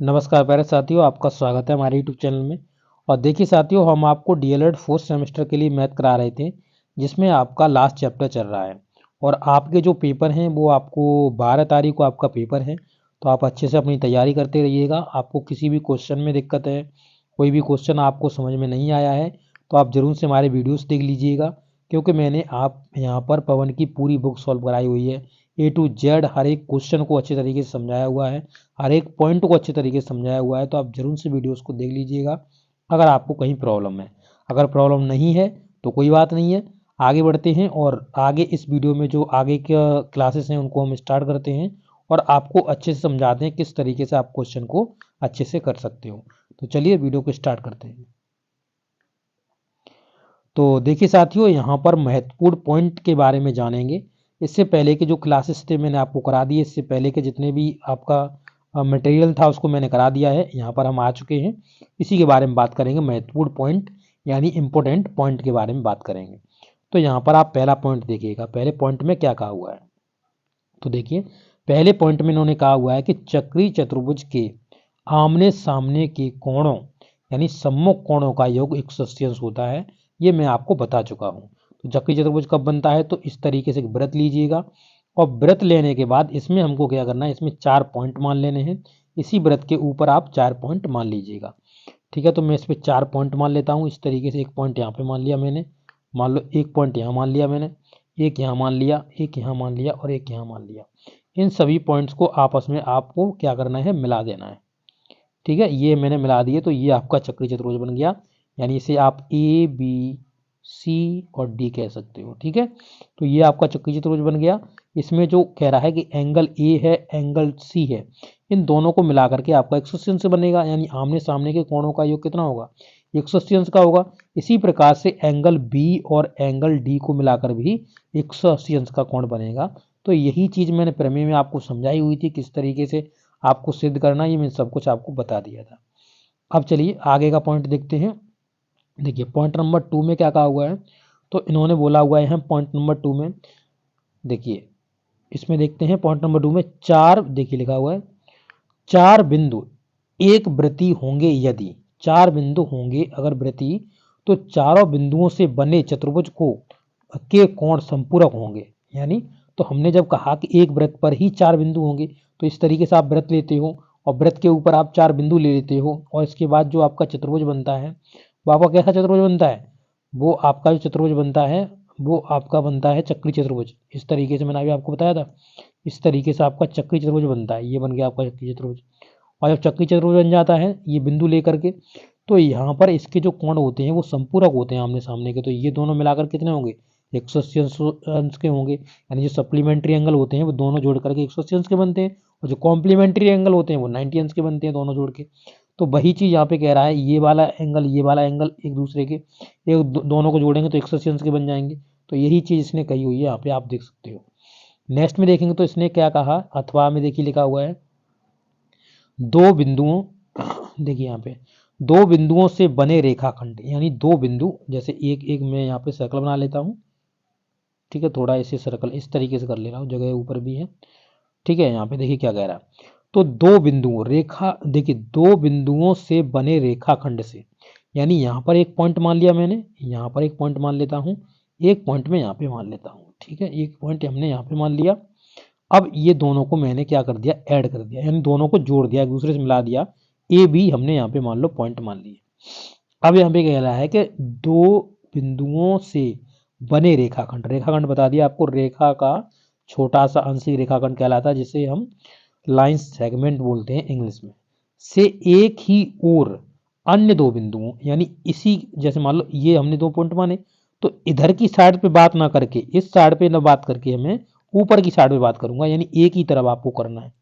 नमस्कार प्यारे साथियों, आपका स्वागत है हमारे यूट्यूब चैनल में। और देखिए साथियों, हम आपको डीएलएड फोर्थ सेमेस्टर के लिए मैथ करा रहे थे, जिसमें आपका लास्ट चैप्टर चल रहा है। और आपके जो पेपर हैं वो आपको 12 तारीख को आपका पेपर है, तो आप अच्छे से अपनी तैयारी करते रहिएगा। आपको किसी भी क्वेश्चन में दिक्कत है, कोई भी क्वेश्चन आपको समझ में नहीं आया है, तो आप ज़रूर से हमारे वीडियोस देख लीजिएगा, क्योंकि मैंने आप यहाँ पर पवन की पूरी बुक सॉल्व कराई हुई है। ए टू जेड हर एक क्वेश्चन को अच्छे तरीके से समझाया हुआ है, हर एक पॉइंट को अच्छे तरीके से समझाया हुआ है। तो आप जरूर से वीडियोस को देख लीजिएगा अगर आपको कहीं प्रॉब्लम है। अगर प्रॉब्लम नहीं है तो कोई बात नहीं है, आगे बढ़ते हैं और आगे इस वीडियो में जो आगे के क्लासेस हैं उनको हम स्टार्ट करते हैं और आपको अच्छे से समझाते हैं किस तरीके से आप क्वेश्चन को अच्छे से कर सकते हो। तो चलिए वीडियो को स्टार्ट करते हैं। तो देखिए साथियों, यहाँ पर महत्वपूर्ण पॉइंट के बारे में जानेंगे। इससे पहले के जो क्लासेस थे मैंने आपको करा दिए, इससे पहले के जितने भी आपका मटेरियल था उसको मैंने करा दिया है। यहाँ पर हम आ चुके हैं, इसी के बारे में बात करेंगे। महत्वपूर्ण पॉइंट यानी इंपॉर्टेंट पॉइंट के बारे में बात करेंगे। तो यहाँ पर आप पहला पॉइंट देखिएगा, पहले पॉइंट में क्या कहा हुआ है। तो देखिए, पहले पॉइंट में इन्होंने कहा हुआ है कि चक्रीय चतुर्भुज के आमने सामने के कोणों यानी सम्मुख कोणों का योग 180 अंश होता है। ये मैं आपको बता चुका हूँ। तो चक्रीय चतुर्भुज कब बनता है, तो इस तरीके से व्रत लीजिएगा और व्रत लेने के बाद इसमें हमको क्या करना है, इसमें 4 पॉइंट मान लेने हैं। इसी व्रत के ऊपर आप 4 पॉइंट मान लीजिएगा। ठीक है, तो मैं इस पर 4 पॉइंट मान लेता हूँ। इस तरीके से एक पॉइंट यहाँ पे मान लिया मैंने, मान लो एक पॉइंट यहाँ मान लिया मैंने, एक यहाँ मान लिया, एक यहाँ मान लिया और एक यहाँ मान लिया। इन सभी पॉइंट्स को आपस में आपको क्या करना है, मिला देना है। ठीक है, ये मैंने मिला दिए, तो ये आपका चक्रीय चतुर्भुज बन गया। यानी इसे आप ए बी सी और डी कह सकते हो। ठीक है, तो ये आपका चक्रीय चतुर्भुज बन गया। इसमें जो कह रहा है कि एंगल ए है, एंगल सी है, इन दोनों को मिला करके आपका 180 अंश बनेगा। यानी आमने सामने के कोणों का योग कितना होगा, 180 अंश का होगा। इसी प्रकार से एंगल बी और एंगल डी को मिलाकर भी 180 अंश का कोण बनेगा। तो यही चीज मैंने प्रमेय में आपको समझाई हुई थी, किस तरीके से आपको सिद्ध करना, ये मैंने सब कुछ आपको बता दिया था। अब चलिए आगे का पॉइंट देखते हैं। देखिए पॉइंट नंबर 2 में क्या कहा हुआ है, तो इन्होंने बोला हुआ है पॉइंट नंबर 2 में, देखिए इसमें देखते हैं पॉइंट नंबर 2 में चार, देखिए लिखा हुआ है चार बिंदु एक वृत्ति होंगे यदि, चार बिंदु होंगे अगर वृत्ति, तो चारों बिंदुओं से बने चतुर्भुज को के कोण संपूरक होंगे। यानी तो हमने जब कहा कि एक वृत्त पर ही 4 बिंदु होंगे, तो इस तरीके से आप वृत्त लेते हो और वृत्त के ऊपर आप 4 बिंदु ले लेते हो और इसके बाद जो आपका चतुर्भुज बनता है वो आपका कैसा चतुर्भुज बनता है, वो आपका जो चतुर्भुज बनता है वो आपका बनता है चक्रीय चतुर्भुज। इस तरीके से मैंने अभी आपको बताया था, इस तरीके से आपका चक्रीय चतुर्भुज बनता है। ये बन गया आपका चक्रीय चतुर्भुज। और जब चक्रीय चतुर्भुज बन जाता है ये बिंदु लेकर के, तो यहाँ पर इसके जो कोण होते हैं वो संपूरक होते हैं आमने सामने के। तो ये दोनों मिलाकर कितने होंगे, 180 अंश के होंगे। यानी जो सप्लीमेंट्री एंगल होते हैं वो दोनों जोड़ करके 180 अंश के बनते हैं, और जो कॉम्प्लीमेंट्री एंगल होते हैं वो 90 अंश के बनते हैं, दोनों जोड़ के। तो वही चीज़ यहाँ पे कह रहा है, ये वाला एंगल ये वाला एंगल एक दूसरे के दोनों को जोड़ेंगे तो 180 अंश के बन जाएंगे। तो यही चीज़ इसने कही हुई है, यहाँ पे आप देख सकते हो। नेक्स्ट में देखेंगे तो इसने क्या कहा, अथवा में देखिए लिखा हुआ है दो बिंदुओं, देखिए यहाँ पे दो बिंदुओं से बने रेखाखंड, यानी दो बिंदु, जैसे एक एक मैं यहाँ पे सर्कल बना लेता हूँ। ठीक है, थोड़ा ऐसे सर्कल इस तरीके से कर ले रहा हूँ, जगह ऊपर भी है। ठीक है, यहाँ पे देखिए क्या कह रहा है, तो दो बिंदुओं रेखा, देखिए दो बिंदुओं से बने रेखाखंड से, यानी यहाँ पर एक पॉइंट मान लिया मैंने, यहाँ पर एक पॉइंट मान लेता हूँ, एक पॉइंट में यहाँ पे मान लेता हूँ। ठीक है, एक पॉइंट हमने यहाँ पे मान लिया। अब ये दोनों को मैंने क्या कर दिया, ऐड कर दिया, यानी दोनों को जोड़ दिया, एक दूसरे से मिला दिया। ए बी हमने यहाँ पे मान लो पॉइंट मान लिए। अब यहाँ पे कह रहा है कि दो बिंदुओं से बने रेखाखंड, रेखाखंड बता दिया आपको, रेखा का छोटा सा अंश ही रेखाखंड कहलाता है, जिसे हम लाइन सेगमेंट बोलते हैं इंग्लिश में, से एक ही ओर अन्य दो बिंदुओं, यानी इसी जैसे मान लो ये हमने दो पॉइंट माने, तो इधर की साइड पे बात ना करके इस साइड पे ना बात करके हमें ऊपर की साइड पे बात करूंगा, यानी एक ही तरफ आपको करना है।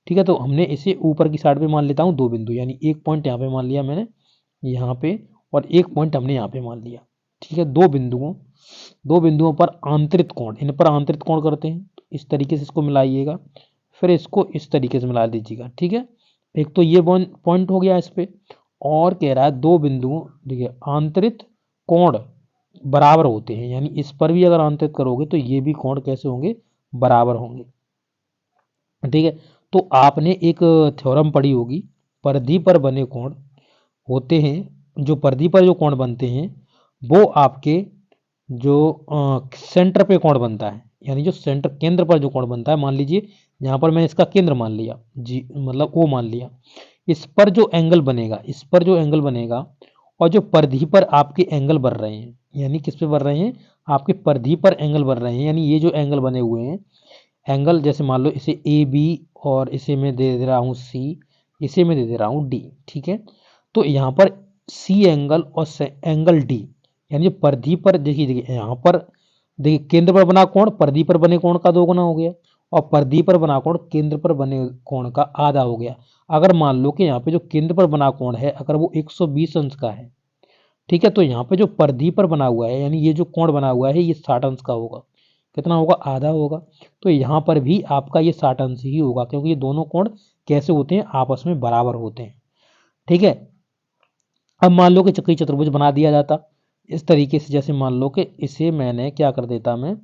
ठीक है, तो हमने इसे ऊपर की साइड पे मान लेता हूँ दो बिंदु, यानी एक पॉइंट यहाँ पे मान लिया मैंने यहाँ पे, और एक पॉइंट हमने यहाँ पे मान लिया। ठीक है, दो बिंदुओं पर आंतरिक कोण, इन पर आंतरिक कोण करते हैं, तो इस तरीके से इसको मिलाइएगा, फिर इसको इस तरीके से मिला दीजिएगा। ठीक है, एक तो ये पॉइंट हो गया इस पे, और कह रहा है दो बिंदुओं, देखिए आंतरिक कोण बराबर होते हैं, यानी इस पर भी अगर आंतरिक करोगे तो ये भी कोण कैसे होंगे, बराबर होंगे। ठीक है, तो आपने एक थ्योरम पढ़ी होगी, परिधि पर बने कोण होते हैं, जो परिधि पर जो कोण बनते हैं वो आपके जो सेंटर पे कोण बनता है, यानी जो सेंटर केंद्र पर जो कोण बनता है, मान लीजिए यहाँ पर मैंने इसका केंद्र मान लिया जी, मतलब ओ मान लिया, इस पर जो एंगल बनेगा, इस पर जो एंगल बनेगा और जो परिधि पर आपके एंगल बन रहे हैं, यानी किस पे बन रहे हैं, आपके परिधि पर एंगल बन रहे हैं, यानी ये जो एंगल बने हुए हैं, एंगल जैसे मान लो इसे ए बी और इसे मैं दे दे रहा हूँ सी, इसे मैं दे दे रहा हूँ डी, ठीक है। तो यहाँ पर सी एंगल और एंगल डी, यानी परिधि पर देखिए देखिए यहाँ पर देखिए केंद्र पर बना कोण परिधि पर बने कोण का 2 गुना हो गया, और परिधि पर बना कोण केंद्र पर बने कोण का आधा हो गया। अगर मान लो कि यहाँ पे जो केंद्र पर बना कोण है अगर वो 120 अंश का है, ठीक है, तो यहाँ पे जो परिधि पर बना हुआ है, यानी ये जो कोण बना हुआ है ये 60 अंश का होगा। कितना होगा, आधा होगा। तो यहाँ पर भी आपका ये 60 अंश ही होगा, क्योंकि ये दोनों कोण कैसे होते हैं, आपस में बराबर होते हैं, ठीक है। अब मान लो कि चक्री चतुर्भुज बना दिया जाता इस तरीके से, जैसे मान लो कि इसे मैंने क्या कर देता, मैं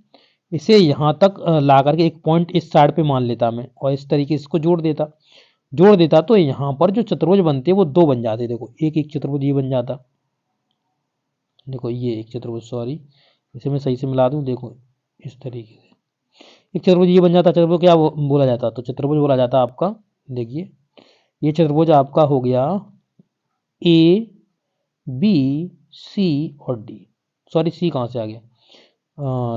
इसे यहाँ तक ला करके एक पॉइंट इस साइड पे मान लेता मैं, और इस तरीके से इसको जोड़ देता तो यहाँ पर जो चतुर्भुज बनते वो 2 बन जाते। देखो एक एक चतुर्भुज ये बन जाता, देखो ये एक चतुर्भुज, सॉरी इसे मैं सही से मिला दूं, देखो इस तरीके से एक चतुर्भुज ये बन जाता। चतुर्भुज क्या बोला जाता, तो चतुर्भुज बोला जाता आपका, देखिए ये चतुर्भुज आपका हो गया ए बी सी और डी, सॉरी सी कहाँ से आ गया,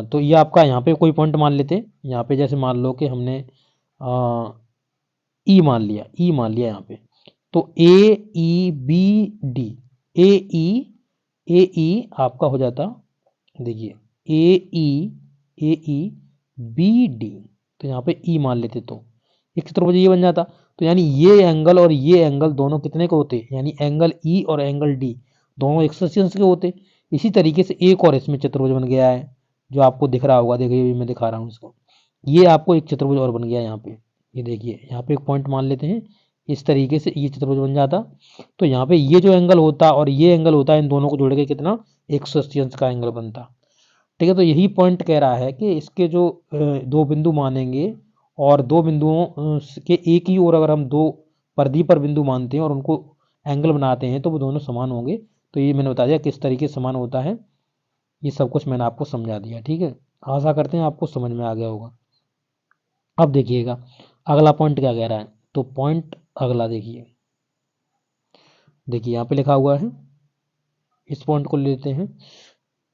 तो ये आपका यहाँ पे कोई पॉइंट मान लेते, यहाँ पे जैसे मान लो कि हमने ई मान लिया यहाँ पे, तो ए ई बी डी, ए ई आपका हो जाता, देखिए ए ई बी डी, तो यहाँ पे ई मान लेते तो एक चतुर्भुज ये बन जाता। तो यानी ये एंगल और ये एंगल दोनों कितने के होते, यानी एंगल ई और एंगल डी दोनों 180 अंश के होते। इसी तरीके से एक और इसमें चतुर्भुज बन गया है जो आपको दिख रहा होगा, देखिए मैं दिखा रहा हूँ इसको, ये आपको एक चतुर्भुज और बन गया यहाँ पे, ये देखिए यहाँ पे एक पॉइंट मान लेते हैं, इस तरीके से ये चतुर्भुज बन जाता। तो यहाँ पे ये जो एंगल होता और ये एंगल होता, इन दोनों को जोड़ के कितना 180 अंश का एंगल बनता, ठीक है। तो यही पॉइंट कह रहा है कि इसके जो 2 बिंदु मानेंगे और 2 बिंदुओं के एक ही ओर अगर हम 2 परिधि पर बिंदु मानते हैं और उनको एंगल बनाते हैं तो वो दोनों समान होंगे। तो ये मैंने बता दिया किस तरीके से समान होता है, ये सब कुछ मैंने आपको समझा दिया, ठीक है। आशा करते हैं आपको समझ में आ गया होगा। अब देखिएगा अगला पॉइंट क्या कह रहा है, तो पॉइंट अगला देखिए, देखिए यहाँ पे लिखा हुआ है, इस पॉइंट को लेते हैं।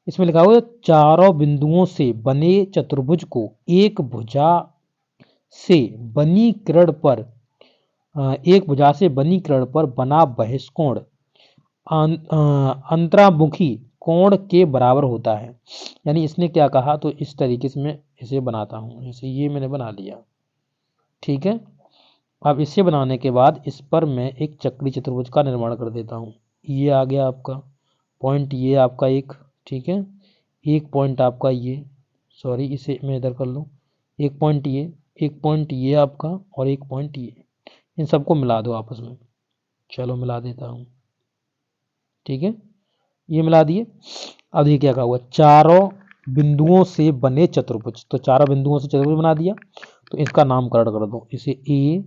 इसमें लिखा हुआ है चारों बिंदुओं से बने चतुर्भुज को एक भुजा से बनी किरण पर एक भुजा से बनी किरण पर बना बहिष्कोण अंतरामुखी कोण के बराबर होता है। यानी इसने क्या कहा, तो इस तरीके से मैं इसे बनाता हूं, जैसे ये मैंने बना लिया, ठीक है। अब इसे बनाने के बाद इस पर मैं एक चक्री चतुर्भुज का निर्माण कर देता हूँ। ये आ गया आपका पॉइंट, ये आपका एक, ठीक है, एक पॉइंट आपका ये, सॉरी इसे मैं इधर कर लूँ, एक पॉइंट ये, एक पॉइंट ये आपका और एक पॉइंट ये, इन सबको मिला दो आपस में, चलो मिला देता हूँ, ठीक है, ये मिला दिए। अब ये क्या कहा हुआ, चारों बिंदुओं से बने चतुर्भुज, तो चारों बिंदुओं से चतुर्भुज बना दिया, तो इसका नामकरण कर दो, इसे ए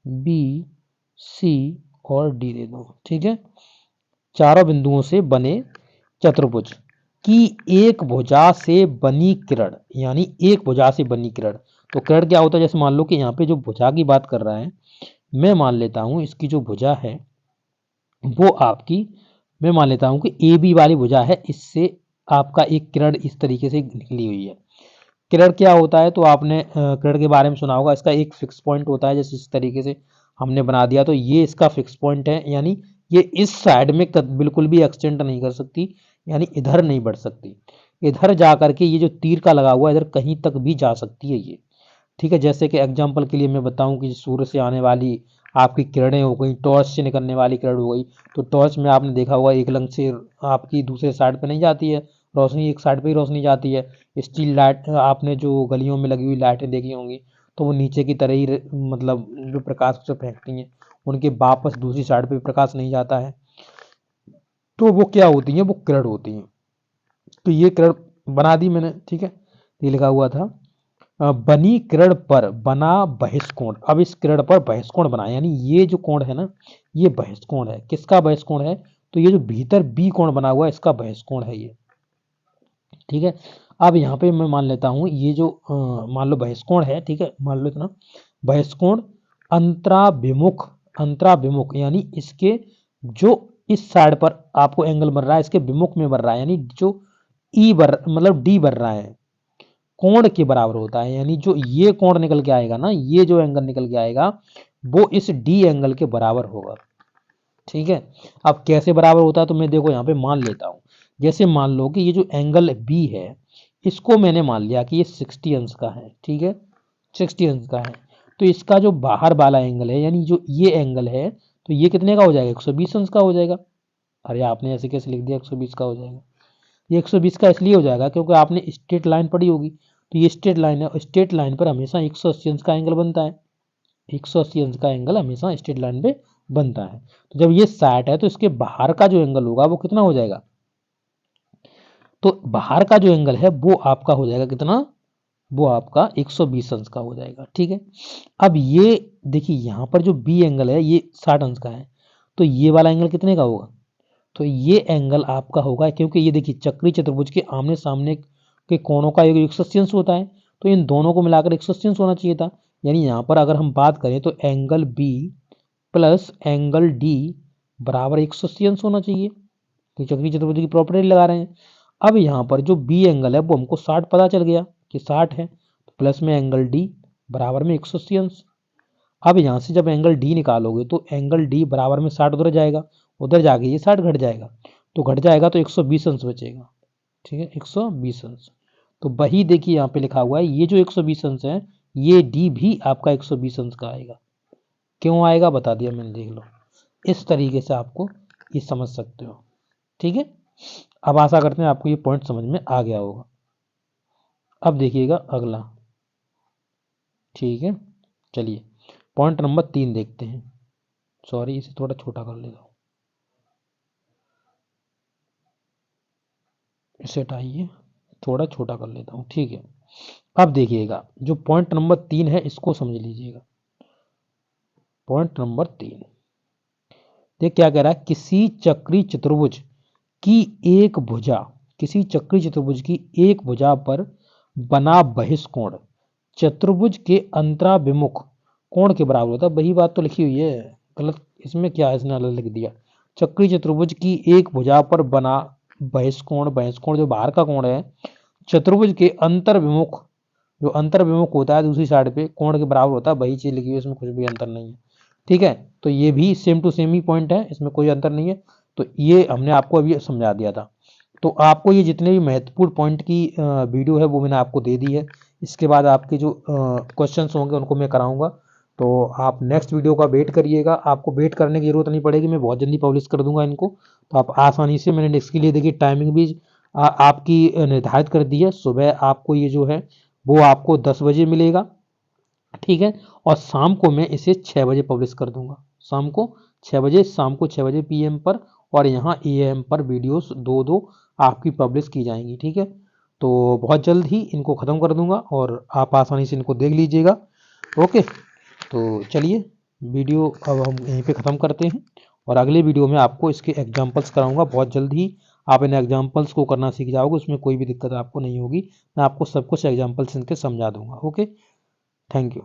बी सी और डी दे दो, ठीक है। चारों बिंदुओं से बने चतुर्भुज की एक भुजा से बनी किरण, यानी एक भुजा से बनी किरण, तो किरण क्या होता है, जैसे मान लो कि यहाँ पे जो भुजा की बात कर रहा है, मैं मान लेता हूँ इसकी जो भुजा है वो आपकी, मैं मान लेता हूँ कि ए बी वाली भुजा है, इससे आपका एक किरण इस तरीके से निकली हुई है। किरण क्या होता है, तो आपने किरण के बारे में सुना होगा, इसका एक फिक्स पॉइंट होता है, जैसे इस तरीके से हमने बना दिया, तो ये इसका फिक्स पॉइंट है, यानी ये इस साइड में बिल्कुल भी एक्सटेंड नहीं कर सकती, यानी इधर नहीं बढ़ सकती, इधर जा करके ये जो तीर का लगा हुआ है इधर कहीं तक भी जा सकती है ये, ठीक है। जैसे कि एग्जाम्पल के लिए मैं बताऊं कि सूर्य से आने वाली आपकी किरणें हो गई, टॉर्च से निकलने वाली किरण हो गई, तो टॉर्च में आपने देखा होगा एक लंग से आपकी दूसरे साइड पे नहीं जाती है रोशनी, एक साइड पे ही रोशनी जाती है। स्टील लाइट आपने जो गलियों में लगी हुई लाइटें देखी होंगी, तो वो नीचे की तरह ही मतलब जो प्रकाश से फेंकती हैं, उनके वापस दूसरी साइड पे प्रकाश नहीं जाता है, तो वो क्या होती हैं, वो किरण होती हैं। तो ये किरण बना दी मैंने, ठीक है, ये लिखा हुआ था बनी किरण पर बना बहिष्कोण। अब इस किरण पर बहिष्कोण बना, यानी ये जो कोण है ना, ये बहिष्कोण है। किसका बहिष्कोण है? तो ये जो भीतर बी कोण बना हुआ है इसका बहिष्कोण है ये, ठीक है। अब यहाँ पे मैं मान लेता हूँ ये जो मान लो बहिष्कोण है, ठीक है, मान लो इतना बहिष्कोण अंतराभिमुख, अंतराभिमुख यानी इसके जो इस साइड पर आपको एंगल बन रहा है इसके विमुख में बन रहा है, यानी जो ई बर मतलब डी बन रहा है कोण के बराबर होता है। यानी जो ये कोण निकल के आएगा ना, ये जो एंगल निकल के आएगा वो इस डी एंगल के बराबर होगा, ठीक है। अब कैसे बराबर होता है तो मैं देखो यहाँ पे मान लेता हूँ। जैसे मान लो कि ये जो एंगल बी है इसको मैंने मान लिया कि ये 60 अंश का है, ठीक है, 60 अंश का है। तो इसका जो बाहर वाला एंगल है यानी जो ये एंगल है तो ये कितने का हो जाएगा? 120 अंश का हो जाएगा। अरे आपने ऐसे कैसे लिख दिया 120 का हो जाएगा? ये 120 का इसलिए हो जाएगा क्योंकि आपने स्ट्रेट लाइन पढ़ी होगी, तो ये स्ट्रेट लाइन है, स्ट्रेट लाइन पर हमेशा 180 अंश का एंगल बनता है। 180 अंश का एंगल हमेशा स्ट्रेट लाइन पे बनता है। तो जब ये 60 है तो इसके बाहर का जो एंगल होगा वो कितना हो जाएगा? तो बाहर का जो एंगल है वो आपका हो जाएगा कितना? वो आपका 120 अंश का हो जाएगा, ठीक है। अब ये देखिए यहाँ पर जो बी एंगल है ये 60 अंश का है, तो ये वाला एंगल कितने का होगा? तो ये एंगल आपका होगा, क्योंकि ये देखिए चक्री चतुर्भुज के आमने सामने के कोणों का योग 180 अंश होता है, तो इन दोनों को मिलाकर 180 अंश होना चाहिए था। यानी यहाँ पर अगर हम बात करें तो angle B plus angle D बराबर 180 अंश होना चाहिए, कि चक्री चतुर्भुज की प्रॉपर्टी लगा रहे हैं। अब यहाँ पर जो बी एंगल है वो हमको 60 पता चल गया कि 60 है, तो प्लस में एंगल डी बराबर में 180 अंश। अब यहाँ से जब एंगल डी निकालोगे तो एंगल डी बराबर में 60 उधर जाएगा, उधर जाके ये 60 घट जाएगा, तो घट जाएगा तो 120 अंश बचेगा, ठीक है, 120 अंश। तो वही देखिए यहाँ पे लिखा हुआ है ये जो 120 अंश है ये डी भी आपका 120 अंश का आएगा। क्यों आएगा बता दिया मैंने, देख लो। इस तरीके से आपको ये समझ सकते हो, ठीक है। अब आशा करते हैं आपको ये पॉइंट समझ में आ गया होगा। अब देखिएगा अगला, ठीक है, चलिए पॉइंट नंबर 3 देखते हैं। सॉरी इसे थोड़ा छोटा कर लेता हूँ, इसे हटाइए, थोड़ा छोटा कर लेता हूँ, ठीक है। अब देखिएगा जो पॉइंट नंबर 3 है इसको समझ लीजिएगा। पॉइंट नंबर 3 देख क्या कह रहा है, किसी चक्री चतुर्भुज की एक भुजा, किसी चक्री चतुर्भुज की एक भुजा पर बना बहिष्कोण चतुर्भुज के अंतराभिमुख कोण के बराबर होता है। वही बात तो लिखी हुई है, गलत इसमें क्या है, इसने अलग लिख दिया। चक्री चतुर्भुज की एक भुजा पर बना बहिष्कोण, बहिष्कोण जो बाहर का कोण है चतुर्भुज के अंतर्विमुख, जो अंतर्विमुख होता है दूसरी साइड पे कोण के बराबर होता है, वही चीज लिखी हुई है, इसमें कुछ भी अंतर नहीं है, ठीक है। तो ये भी सेम टू सेम ही पॉइंट है, इसमें कोई अंतर नहीं है। तो ये हमने आपको अभी समझा दिया था। तो आपको ये जितने भी महत्वपूर्ण पॉइंट की वीडियो है वो मैंने आपको दे दी है। इसके बाद आपके जो क्वेश्चंस होंगे उनको मैं कराऊंगा, तो आप नेक्स्ट वीडियो का वेट करिएगा। आपको वेट करने की जरूरत नहीं पड़ेगी, मैं बहुत जल्दी पब्लिश कर दूंगा इनको। तो आप आसानी से, मैंने इसके लिए देखिए टाइमिंग भी आपकी निर्धारित कर दी है। सुबह आपको ये जो है वो आपको 10 बजे मिलेगा, ठीक है, और शाम को मैं इसे 6 बजे पब्लिश कर दूंगा, शाम को 6 बजे, शाम को 6 बजे पीएम पर, और यहाँ एएम पर वीडियोस दो दो आपकी पब्लिश की जाएंगी, ठीक है। तो बहुत जल्द ही इनको ख़त्म कर दूंगा और आप आसानी से इनको देख लीजिएगा। ओके, तो चलिए वीडियो अब हम यहीं पे ख़त्म करते हैं, और अगले वीडियो में आपको इसके एग्जाम्पल्स कराऊंगा। बहुत जल्द ही आप इन एग्जाम्पल्स को करना सीख जाओगे, उसमें कोई भी दिक्कत आपको नहीं होगी। मैं आपको सब कुछ एग्जाम्पल्स इनके समझा दूंगा। Okay, thank you.